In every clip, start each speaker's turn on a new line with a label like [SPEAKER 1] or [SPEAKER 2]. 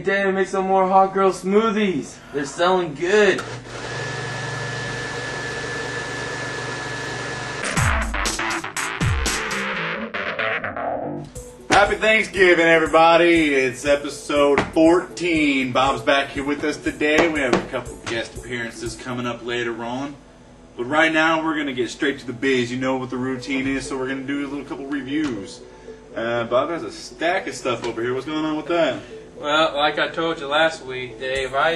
[SPEAKER 1] David, make some more hot girl smoothies. They're selling good.
[SPEAKER 2] Happy Thanksgiving, everybody. It's episode 14. Bob's back here with us today. We have a couple of guest appearances coming up later on. But right now, we're going to get straight to the biz. You know what the routine is, so we're going to do a little couple reviews. Bob has a stack of stuff over here. What's going on with that?
[SPEAKER 3] Well, like I told you last week, Dave, I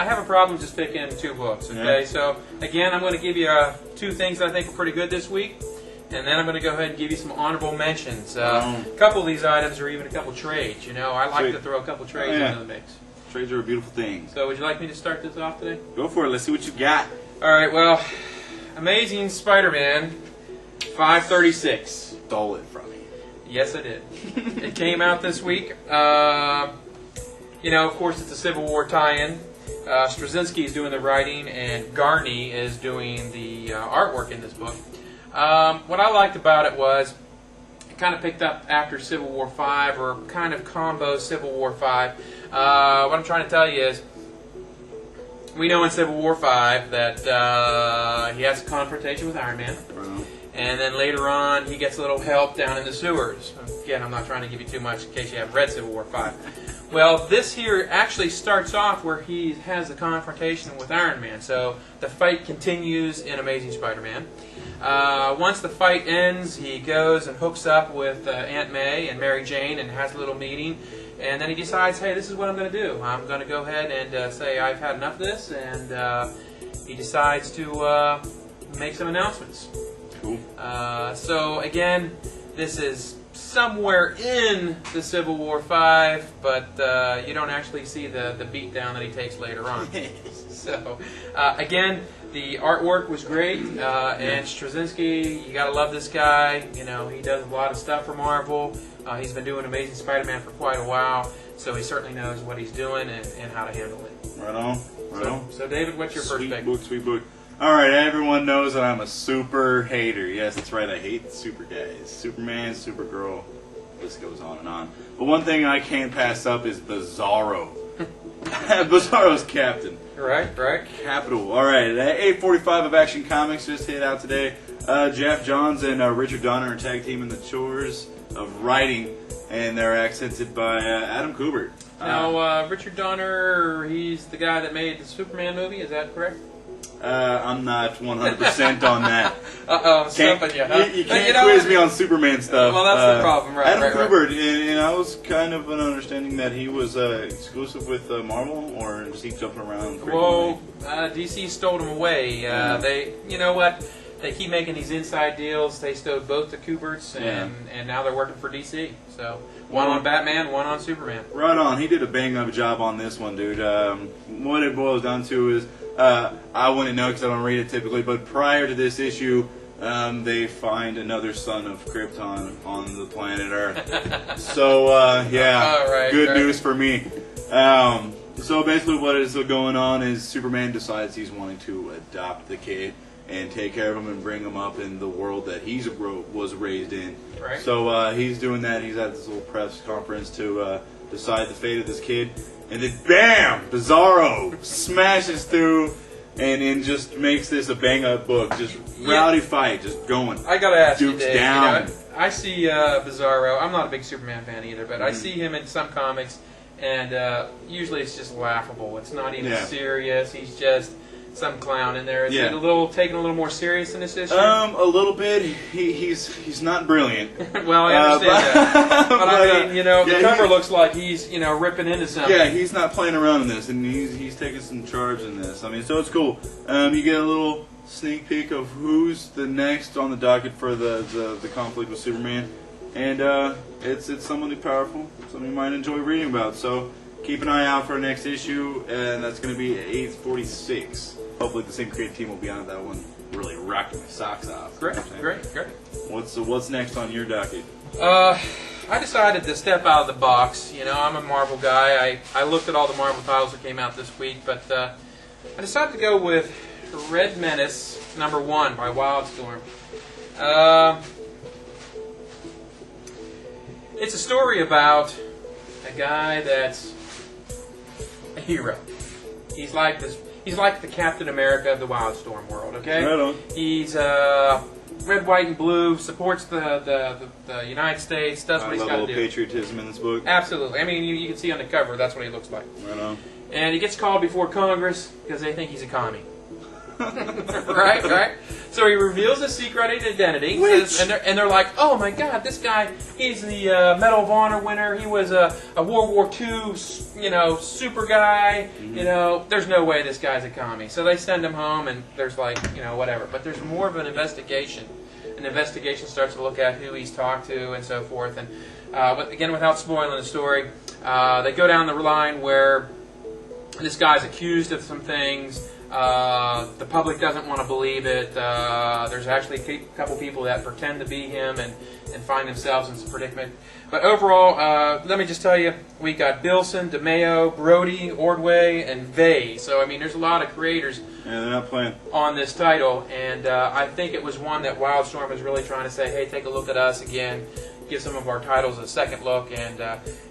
[SPEAKER 3] have a problem just picking two books, okay?
[SPEAKER 2] Yeah.
[SPEAKER 3] So, again, I'm going to give you two things that I think are pretty good this week, and then I'm going to go ahead and give you some honorable mentions. A couple of these items are even a couple trades, you know. I like to throw a couple trades into the mix.
[SPEAKER 2] Trades are a beautiful thing.
[SPEAKER 3] So, would you like me to start this off today?
[SPEAKER 2] Go for it. Let's see what you got.
[SPEAKER 3] All right, well, Amazing Spider-Man 536.
[SPEAKER 2] Stole it from me.
[SPEAKER 3] Yes, I did. It came out this week. You know, of course, it's a Civil War tie-in. Straczynski is doing the writing, and Garney is doing the artwork in this book. What I liked about it was it kind of picked up after Civil War 5, or kind of combo Civil War 5. What I'm trying to tell you is, we know in Civil War 5 that he has a confrontation with Iron Man. And then later on, he gets a little help down in the sewers. Again, I'm not trying to give you too much in case you haven't read Civil War 5. Well, this here actually starts off where he has the confrontation with Iron Man. So the fight continues in Amazing Spider-Man. Once the fight ends, he goes and hooks up with Aunt May and Mary Jane and has a little meeting. And then he decides, hey, this is what I'm going to do. I'm going to go ahead and say I've had enough of this. And he decides to make some announcements.
[SPEAKER 2] Cool.
[SPEAKER 3] So again, this is somewhere in the Civil War 5, but you don't actually see the beatdown that he takes later on. So again, the artwork was great, and Straczynski, you gotta love this guy. You know, he does a lot of stuff for Marvel. He's been doing Amazing Spider-Man for quite a while, so he certainly knows what he's doing and how to handle it.
[SPEAKER 2] Right on. Right on.
[SPEAKER 3] So David, what's your first pick?
[SPEAKER 2] Sweet book. Alright, everyone knows that I'm a super hater. Yes, that's right, I hate the super guys. Superman, Supergirl, this goes on and on. But one thing I can't pass up is Bizarro. Bizarro's Captain.
[SPEAKER 3] Right.
[SPEAKER 2] Capital. Alright, 8:45 of Action Comics just hit out today. Jeff Johns and Richard Donner are tag teaming the chores of writing, and they're accented by Adam Kubert.
[SPEAKER 3] Now, Richard Donner, he's the guy that made the Superman movie, is that correct?
[SPEAKER 2] I'm not 100% on that.
[SPEAKER 3] I'm stumping you, huh?
[SPEAKER 2] You can't quiz me on Superman stuff.
[SPEAKER 3] Well, that's the problem, right?
[SPEAKER 2] Adam Kubert, and I was kind of an understanding that he was exclusive with Marvel, or just he jumping around.
[SPEAKER 3] Well, DC stole him away. They, you know what? They keep making these inside deals. They stole both the Kuberts, and now they're working for DC. So one on Batman, one on Superman.
[SPEAKER 2] Right on. He did a bang-up job on this one, dude. What it boils down to is, I wouldn't know because I don't read it typically, but prior to this issue, they find another son of Krypton on the planet Earth. So, good news for me. So basically what is going on is Superman decides he's wanting to adopt the kid and take care of him and bring him up in the world that he was raised in.
[SPEAKER 3] Right.
[SPEAKER 2] So he's doing that. He's at this little press conference to decide the fate of this kid. And then, bam! Bizarro smashes through and just makes this a bang-up book. Just rowdy fight, just going.
[SPEAKER 3] I gotta ask
[SPEAKER 2] Duke's
[SPEAKER 3] you, Dave,
[SPEAKER 2] down.
[SPEAKER 3] you know, I see Bizarro. I'm not a big Superman fan either, but I see him in some comics, and usually it's just laughable. It's not even serious. He's just some clown in there. Is it taking a little more serious in this issue?
[SPEAKER 2] A little bit. He's not brilliant.
[SPEAKER 3] Well, I understand that. But I mean, you know, the cover looks like he's, you know, ripping into something.
[SPEAKER 2] Yeah, he's not playing around in this, and he's taking some charge in this. I mean, so it's cool. You get a little sneak peek of who's the next on the docket for the conflict with Superman, and it's somebody powerful, something you might enjoy reading about. So keep an eye out for our next issue, and that's going to be 8:46. Hopefully the same creative team will be on that one, really rocking my socks off.
[SPEAKER 3] Great.
[SPEAKER 2] What's next on your docket?
[SPEAKER 3] I decided to step out of the box. You know, I'm a Marvel guy. I looked at all the Marvel titles that came out this week, but I decided to go with Red Menace #1 by Wildstorm. It's a story about a guy that's hero. He's like this. He's like the Captain America of the Wildstorm world. Okay.
[SPEAKER 2] Right on.
[SPEAKER 3] He's red, white, and blue. Supports the United States. Does what he's got to do.
[SPEAKER 2] Patriotism in this book.
[SPEAKER 3] Absolutely. I mean, you can see on the cover. That's what he looks like.
[SPEAKER 2] Right on.
[SPEAKER 3] And he gets called before Congress because they think he's a commie. right. So he reveals his secret identity, and they're like, "Oh my God, this guy! He's the Medal of Honor winner. He was a World War II, super guy. There's no way this guy's a commie." So they send him home, and there's like, whatever. But there's more of an investigation. An investigation starts to look at who he's talked to and so forth. And again, without spoiling the story, they go down the line where this guy's accused of some things. The public doesn't want to believe it. There's actually a couple people that pretend to be him and find themselves in some predicament. But overall, let me just tell you, we got Bilson, DeMeo, Brody, Ordway, and Vey. So, I mean, there's a lot of creators
[SPEAKER 2] Yeah, they're not playing.
[SPEAKER 3] on this title. And I think it was one that Wildstorm was really trying to say, hey, take a look at us again. Give some of our titles a second look. And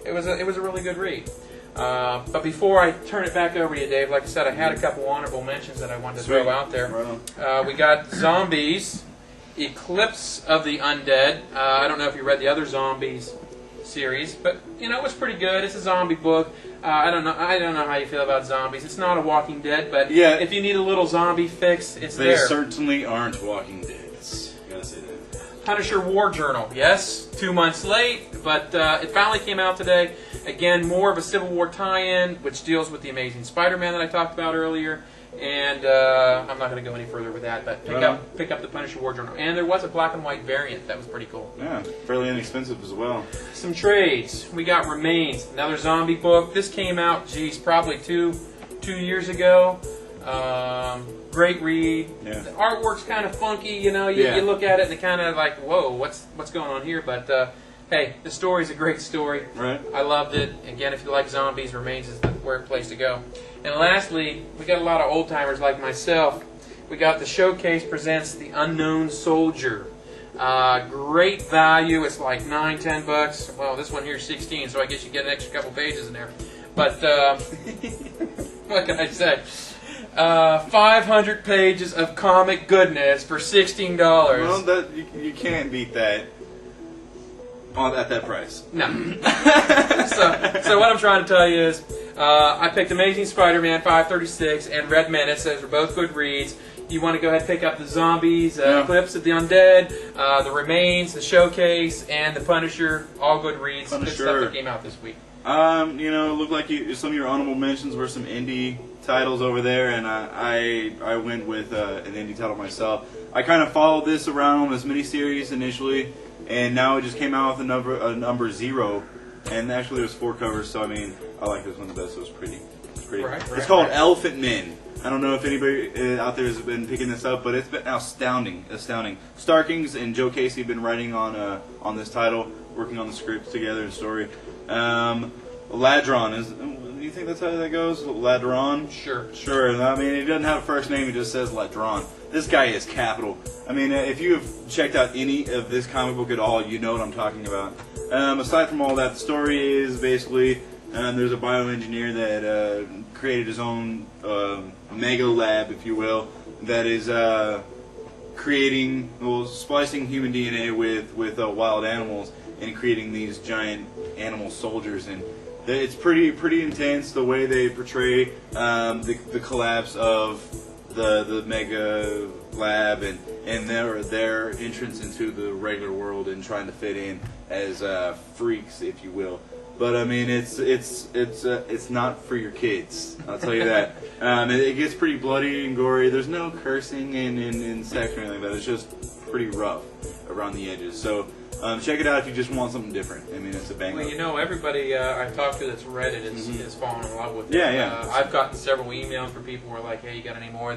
[SPEAKER 3] it was a really good read. But before I turn it back over to you, Dave, like I said, I had a couple honorable mentions that I wanted to throw out there.
[SPEAKER 2] Right
[SPEAKER 3] We got Zombies, Eclipse of the Undead. I don't know if you read the other Zombies series, but it was pretty good. It's a zombie book. I don't know how you feel about zombies. It's not a Walking Dead, but
[SPEAKER 2] Yeah.
[SPEAKER 3] if you need a little zombie fix, it's
[SPEAKER 2] They
[SPEAKER 3] there.
[SPEAKER 2] certainly aren't Walking Dead. Gotta say that.
[SPEAKER 3] Punisher War Journal. Yes, 2 months late, but it finally came out today. Again, more of a Civil War tie-in, which deals with the Amazing Spider-Man that I talked about earlier. And I'm not going to go any further with that, but pick up the Punisher War Journal. And there was a black and white variant that was pretty cool.
[SPEAKER 2] Yeah, fairly inexpensive as well.
[SPEAKER 3] Some trades. We got Remains, another zombie book. This came out, probably two years ago. Great read.
[SPEAKER 2] Yeah.
[SPEAKER 3] The artwork's kind of funky, you look at it and it kind of like, whoa, what's going on here? But hey, the story's a great story.
[SPEAKER 2] Right.
[SPEAKER 3] I loved it. Again, if you like zombies, Remains is the place to go. And lastly, we got a lot of old-timers like myself. We got the Showcase presents The Unknown Soldier. Great value. It's like $9-10. Well, this one here is 16, so I guess you get an extra couple pages in there. But what can I say? 500 pages of comic goodness for $16.
[SPEAKER 2] Well, you can't beat that at that price.
[SPEAKER 3] No. So what I'm trying to tell you is, I picked Amazing Spider-Man 536 and Red Menace. Those are both good reads. You want to go ahead and pick up the Zombies, Eclipse of the Undead, the Remains, the Showcase, and the Punisher. All good reads. Good stuff that came out this week.
[SPEAKER 2] It looked like some of your honorable mentions were some indie titles over there, and I went with an indie title myself. I kind of followed this around on this miniseries initially, and now it just came out with a number 0, and actually there's 4 covers, so I mean I like this one the best. So it's pretty. It's called Elephantmen. I don't know if anybody out there has been picking this up, but it's been astounding. Starkings and Joe Casey have been writing on this title, working on the scripts together and story. Ladron do you think that's how that goes? Ladron? Sure. I mean, he doesn't have a first name. He just says Ladron. This guy is capital. I mean, if you have checked out any of this comic book at all, you know what I'm talking about. Aside from all that, the story is basically there's a bioengineer that created his own mega lab, if you will, that is splicing human DNA with wild animals and creating these giant animal soldiers. And it's pretty intense the way they portray the collapse of the mega lab and their entrance into the regular world and trying to fit in as freaks, if you will. But I mean, it's not for your kids. I'll tell you that. It gets pretty bloody and gory. There's no cursing and sex or anything, but it's just pretty rough around the edges. So check it out if you just want something different. I mean, it's a banger.
[SPEAKER 3] Well, everybody I've talked to that's read it has fallen in love with it.
[SPEAKER 2] Yeah.
[SPEAKER 3] I've gotten several emails from people who are like, "Hey, you got any more?"